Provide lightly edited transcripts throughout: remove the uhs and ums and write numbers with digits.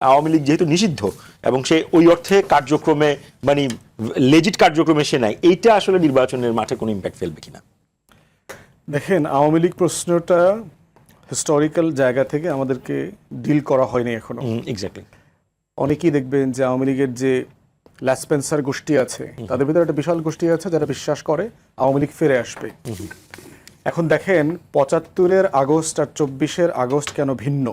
আওয়ামী লীগ যেহেতু নিষিদ্ধ এবং সে ওই অর্থে কার্যক্রমে মানে লেজিট কার্যক্রমে সে নাই, এইটা আসলে নির্বাচনের মাঠে কোনো ইম্প্যাক্ট ফেলবে কিনা? দেখেন, আওয়ামী লীগ প্রশ্নটা হিস্টোরিক্যাল জায়গা থেকে আমাদেরকে ডিল করা হয়নি এখনো। এক্স্যাক্টলি। অনেকেই দেখবেন যে আওয়ামী লীগের যে ল্যাসপেন্সার গোষ্ঠী আছে, তাদের ভিতরে একটা বিশাল গোষ্ঠী আছে যারা বিশ্বাস করে আওয়ামী লীগ ফিরে আসবে। এখন দেখেন ৭৫-এর আগস্ট আর ২৪-এর আগস্ট কেন ভিন্ন।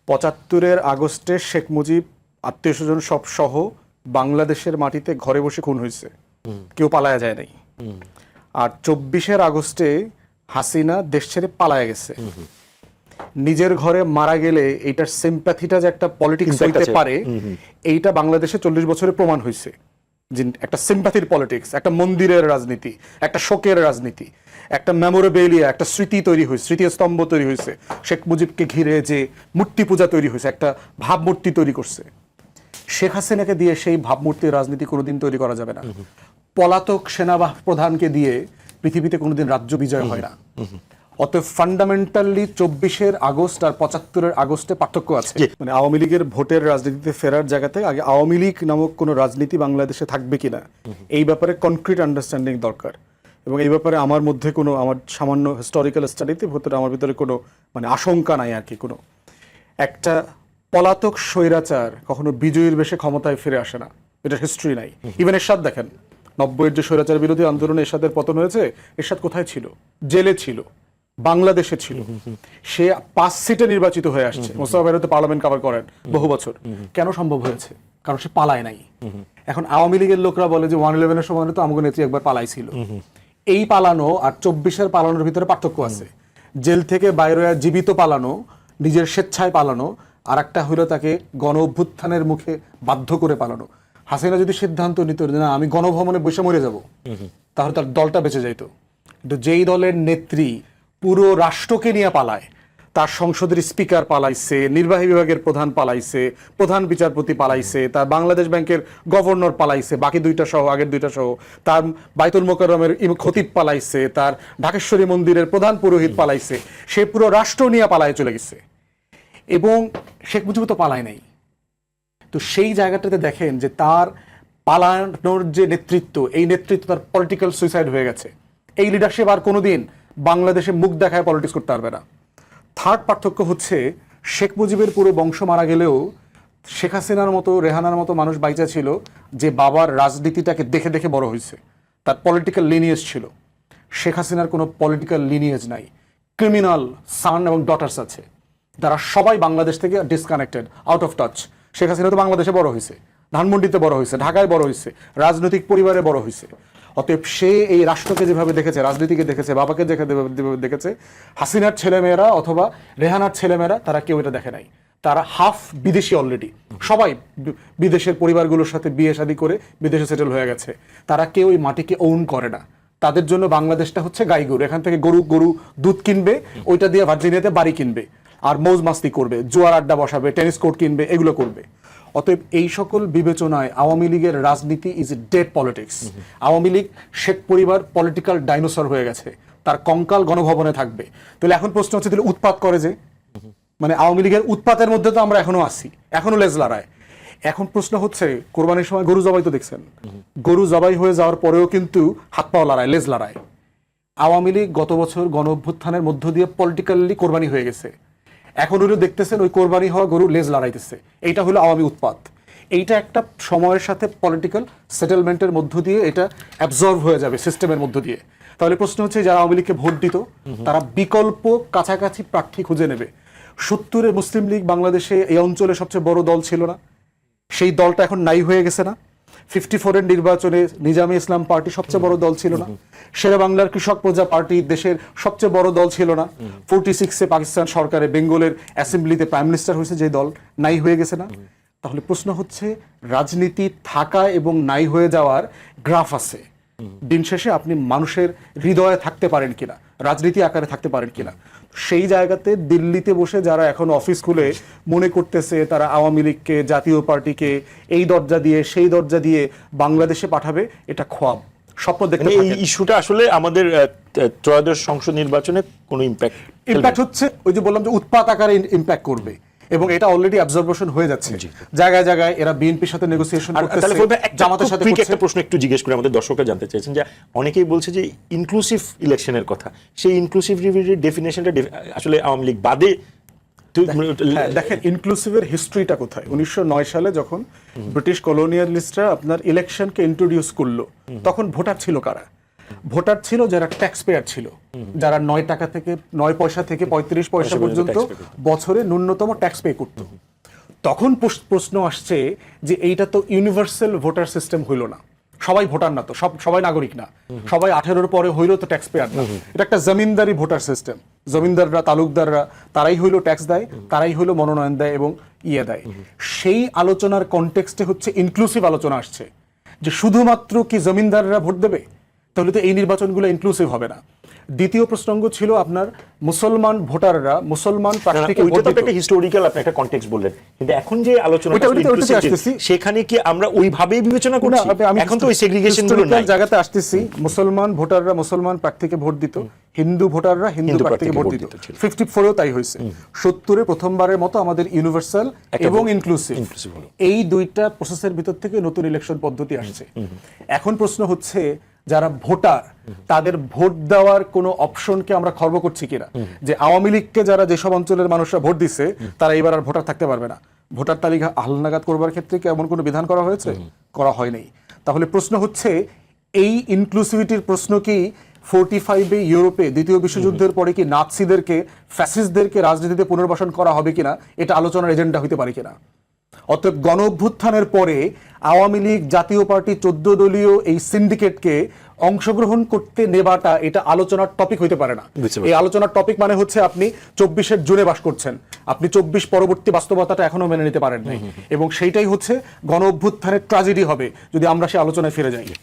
৭৫-এর আগস্টে শেখ মুজিব আত্মীয় স্বজন সব সহ বাংলাদেশের মাটিতে ঘরে বসে খুন হয়েছে, কেউ পালায়া যায় নাই। আর ২৪-এর আগস্টে হাসিনা দেশ ছেড়ে পালায়া গেছে। নিজের ঘরে মারা গেলে এইটার সিম্প্যাথিটা যে একটা পলিটিক্স হইতে পারে, এইটা বাংলাদেশে ৪০ বছরে প্রমাণ হয়েছে। যে একটা সিম্প্যাথির পলিটিক্স, একটা মন্দিরের রাজনীতি, একটা শোকের রাজনীতি, একটা মেমোরেবেলিয়া, একটা স্মৃতি তৈরি হয়েছে, স্মৃতিস্তম্ভ তৈরি হয়েছে। শেখ মুজিবকে ঘিরে যে মূর্তি পূজা তৈরি হয়েছে, একটা ভাবমূর্তি তৈরি করছে। শেখ হাসিনাকে দিয়ে সেই ভাবমূর্তির রাজনীতি কোনোদিন তৈরি করা যাবে না। পলাতক সেনা প্রধানকে দিয়ে পৃথিবীতে কোনোদিন রাজ্য বিজয় হয় না। অতএব ফান্ডামেন্টালি ২৪-এর আগস্ট আর ৭৫-এর আগস্টে পার্থক্য আছে। মানে আওয়ামী লীগের ভোটের রাজনীতিতে ফেরার জায়গাতে আগে আওয়ামী লীগ নামক কোনো রাজনীতি বাংলাদেশে থাকবে কিনা, এই ব্যাপারে কনক্রিট আন্ডারস্ট্যান্ডিং দরকার। এবং এই ব্যাপারে আমার মধ্যে কোনো, আমার সামান্য হিস্টোরিক্যাল স্টাডিতে ভেতরে আমার ভিতরে কোনো মানে আশঙ্কা নাই আর কি। কোনো একটা পলাতক স্বৈরাচার কখনো বিজয়ীর বেশে ক্ষমতায় ফিরে আসে না, এটা হিস্ট্রি নাই। ইভেন এরশাদ দেখেন, ৯০-এর যে স্বৈরাচার বিরোধী আন্দোলনে এরশাদের পতন হয়েছে, এরশাদ কোথায় ছিল? জেলে ছিল, বাংলাদেশে ছিল। সে ৫ সিটে নির্বাচিত হয়ে আসছে। মোস্তফা ভাইরতে পার্লামেন্ট কভার করেন বহু বছর। কেন সম্ভব হয়েছে? কারণ সে পালায় নাই। এখন আওয়ামী লীগের লোকরা বলে যে 111-এর সময় তো আমাকে নেত্রী একবার পালাইছিল। এই পালানো আর ২৪-এর পালানোর ভিতরে পার্থক্য আছে। জেল থেকে বাইরে জীবিত পালানো, নিজের স্বেচ্ছায় পালানো, আর একটা হলো তাকে গণ অভ্যুত্থানের মুখে বাধ্য করে পালানো। হাসিনা যদি সিদ্ধান্ত নিত না আমি গণভবনে বসে মরে যাব, তাহলে তার দলটা বেঁচে যাইত। কিন্তু যেই দলের নেত্রী পুরো রাষ্ট্রকে নিয়ে পালায়, তার সংসদের স্পিকার পালাইছে, নির্বাহী বিভাগের প্রধান পালাইছে, প্রধান বিচারপতি পালাইছে, তার বাংলাদেশ ব্যাংকের গভর্নর পালাইছে, বাকি দুইটা সহ, আগের দুইটা সহ, তার বাইতুল মোকাররমের খতিব পালাইছে, তার ঢাকেশ্বরী মন্দিরের প্রধান পুরোহিত পালাইছে, সে পুরো রাষ্ট্র নিয়ে পালায় চলে গেছে। এবং শেখ মুজিব তো পালায় নাই। তো সেই জায়গাটাতে দেখেন যে তার পালানোর যে নেতৃত্ব, এই নেতৃত্ব তার পলিটিক্যাল সুইসাইড হয়ে গেছে। এই লিডারশিপ আর কোনোদিন বাংলাদেশে মুখ দেখায় পলিটিক্স করতে পারবে না। থার্ড পার্থক্য হচ্ছে, শেখ মুজিবের পুরো বংশ মারা গেলেও শেখ হাসিনার মতো, রেহানার মতো মানুষ বাইচা ছিল যে বাবার রাজনীতিটাকে দেখে দেখে বড় হয়েছে, তার পলিটিক্যাল লিনিয়েজ ছিল। শেখ হাসিনার কোনো পলিটিক্যাল লিনিয়েজ নাই। ক্রিমিনাল সান এবং ডটার্স আছে, তারা সবাই বাংলাদেশ থেকে disconnected, out of touch. Sheikh Hasina তো বাংলাদেশে বড় হয়েছে, ধানমন্ডিতে বড় হয়েছে, ঢাকায় বড় হয়েছে, রাজনৈতিক পরিবারে বড় হয়েছে। অতএব সে এই রাষ্ট্রকে যেভাবে দেখেছে, রাজনীতিকে দেখেছে, বাবাকে যেভাবে দেখেছে, হাসিনার ছেলেমেয়েরা অথবা রেহানার ছেলেমেয়েরা তারা কেউ এটা দেখে নাই। তারা হাফ বিদেশি অলরেডি, সবাই বিদেশের পরিবারগুলোর সাথে বিয়ে শাদী করে বিদেশে সেটেল হয়ে গেছে। তারা কেউ এই মাটিকে ওন করে না। তাদের জন্য বাংলাদেশটা হচ্ছে গাই গরু। এখান থেকে গরু দুধ কিনবে, ওইটা দিয়ে ভার্জিনিয়াতে বাড়ি কিনবে, আর মৌজ মাস্তি করবে, জুয়ার আড্ডা বসাবে, টেনিস কোর্ট কিনবে, এগুলো করবে। অতএব এই সকল বিবেচনায় আওয়ামী লীগের রাজনীতি is a dead politics. Awami League, Sheikh পরিবার পলিটিক্যাল ডাইনোসর হয়ে গেছে, তার কঙ্কাল গণভবনে থাকবে। তাহলে এখন প্রশ্ন হচ্ছে, তাহলে উৎপাত করে যে, মানে আওয়ামী লীগের উৎপাতের মধ্যে তো আমরা এখনো আছি, এখনো লেজ লড়ায়। এখন প্রশ্ন হচ্ছে, কোরবানির সময় গরু জবাই তো দেখছেন, গরু জবাই হয়ে যাওয়ার পরেও কিন্তু হাত পাও লড়ায়, লেজ লড়ায়। আওয়ামী লীগ গত বছর গণ অভ্যুত্থানের মধ্য দিয়ে পলিটিক্যালি কোরবানি হয়ে গেছে। এখন ওরা দেখতেছেন ওই কোরবানি হওয়া গরু লেজ লড়াইতেছে। এইটা হলো আওয়ামী উৎপাত। এইটা একটা সময়ের সাথে পলিটিক্যাল সেটেলমেন্টের মধ্য দিয়ে এটা অ্যাবজর্ভ হয়ে যাবে সিস্টেমের মধ্য দিয়ে। তাহলে প্রশ্ন হচ্ছে, যারা আওয়ামী লীগকে ভোট দিত তারা বিকল্প কাছাকাছি প্রার্থী খুঁজে নেবে। ৭০-এ মুসলিম লীগ বাংলাদেশে এই অঞ্চলে সবচেয়ে বড় দল ছিল না, সেই দলটা এখন নাই হয়ে গেছে না। 54-এর নির্বাচনে নিজামী ইসলাম পার্টি সবচেয়ে বড় দল ছিল না। শেরে বাংলার কৃষক প্রজা পার্টি দেশের সবচেয়ে বড় দল ছিল না। 46-এ পাকিস্তান সরকারে বেঙ্গলের অ্যাসেম্বলিতে প্রাইম মিনিস্টার হয়েছে যে দল, নাই হয়ে গেছে না। তাহলে প্রশ্ন হচ্ছে, রাজনীতি থাকা এবং নাই হয়ে যাওয়ার গ্রাফ আছে। দিন শেষে আপনি মানুষের হৃদয়ে থাকতে পারেন কিনা, রাজনীতি আকারে থাকতে পারেন কিনা। সেই জায়গাতে দিল্লিতে বসে যারা এখন অফিস খুলে মনে করতেছে তারা আওয়ামী লীগকে, জাতীয় পার্টিকে এই দরজা দিয়ে সেই দরজা দিয়ে বাংলাদেশে পাঠাবে, এটা খোয়াব, স্বপ্ন দেখতে এই ইস্যুটা আসলে আমাদের ত্রয়োদশ সংসদ নির্বাচনে কোনো ইম্প্যাক্ট হচ্ছে, ওই যে বললাম যে উৎপাত আকারে ইম্প্যাক্ট করবে। এবং এটা অলরেডি অবজারভেশন হয়ে যাচ্ছে জায়গায় জায়গায় এরা বিএনপির সাথে নেগোসিয়েশন করতেছে, জামাতের সাথে করছে। একটা প্রশ্ন একটু জিজ্ঞেস করে আমাদের দর্শকরা জানতে চাইছেন যে অনেকেই বলছে যে ইনক্লুসিভ ইলেকশনের কথা, সেই ইনক্লুসিভিটির ডেফিনেশনটা আসলে আওয়ামী লীগ বাদে দেখেন ইনক্লুসিভের হিস্ট্রিটা কোথায়। 1909 সালে যখন ব্রিটিশ কলোনিয়ালিস্টরা আপনার ইলেকশনকে ইন্ট্রোডিউস করলো, তখন ভোটার ছিল কারা? ভোটার ছিল যারা ট্যাক্স পেয়ার ছিল, যারা 9 পয়সা থেকে 35 পয়সা পর্যন্ত বছরে ন্যূনতম ট্যাক্স পে করত। তখন প্রশ্ন আসছে যে এইটা তো ইউনিভার্সাল ভোটার সিস্টেম হইল না, সবাই ভোটার না, তো সবাই নাগরিক না, সবাই 18 পরে হইলো তো ট্যাক্স পেয়ার না। এটা একটা জমিনদারি ভোটার সিস্টেম। জমিনদাররা, তালুকদাররা তারাই হইলো ট্যাক্স দেয়, তারাই হইলো মনোনয়ন দেয় এবং দেয়। সেই আলোচনার কনটেক্সটে হচ্ছে ইনক্লুসিভ আলোচনা আসছে যে শুধুমাত্র কি জমিনদাররা ভোট দেবে, তাহলে তো এই নির্বাচনগুলো ইনক্লুসিভ হবে না। দ্বিতীয় প্রসঙ্গ ছিল আপনার মুসলমান ভোটাররা, মুসলমান প্রার্থীকে ভোট দিত। একটা হিস্টোরিক্যাল আপনি একটা কনটেক্সট বললেন, কিন্তু এখন যে আলোচনা সেখানে কি আমরা ওইভাবেই বিবেচনা করছি? এখন তো ওই সেগ্রিগেশন গুলো নাই। জায়গাতে আসতেছি, মুসলমান ভোটাররা মুসলমান প্রার্থীকে ভোট দিত, হিন্দু ভোটাররা হিন্দু প্রার্থীকে ভোট দিত। 54-এও তাই হয়েছে। 70-এ প্রথমবারের মতো আমাদের ইউনিভার্সাল এবং ইনক্লুসিভ এই দুইটা প্রসেসের ভিতর থেকে নতুন ইলেকশন পদ্ধতি আসছে। এখন প্রশ্ন হচ্ছে যারা ভোটার তাদের ভোট দেওয়ার কোনো অপশনকে আমরা খর্ব করছি কিনা, যে আওয়ামী লীগকে যারা যেসব অঞ্চলের মানুষরা ভোট দিচ্ছে তারা এবার আর ভোটার থাকতে পারবে না। ভোটার তালিকা হালনাগাদ করবার ক্ষেত্রে কি এমন কোনো বিধান করা হয়েছে? করা হয় নাই। তাহলে প্রশ্ন হচ্ছে এই ইনক্লুসিভিটির প্রশ্ন কি 45-এ ইউরোপে দ্বিতীয় বিশ্বযুদ্ধের পরে কি নাৎসিদেরকে, ফ্যাসিস্টদেরকে রাজনীতিতে পুনর্বাসন করা হবে কিনা, এটা আলোচনার এজেন্ডা হতে পারে কিনা? অতএব গণ অভ্যুত্থানের পরে আওয়ামী লীগ, জাতীয় পার্টি, 14 দলীয় এই সিন্ডিকেটকে অংশগ্রহণ করতে নেবাটা এটা আলোচনার টপিক হইতে পারে না। এই আলোচনার টপিক মানে হচ্ছে আপনি 24-এর জুনে বাস করছেন, আপনি 24 পরবর্তী বাস্তবতাটা এখনো মেনে নিতে পারেন নাই, এবং সেইটাই হচ্ছে গণ অভ্যুত্থানের ট্র্যাজেডি হবে যদি আমরা সেই আলোচনায় ফিরে যাই।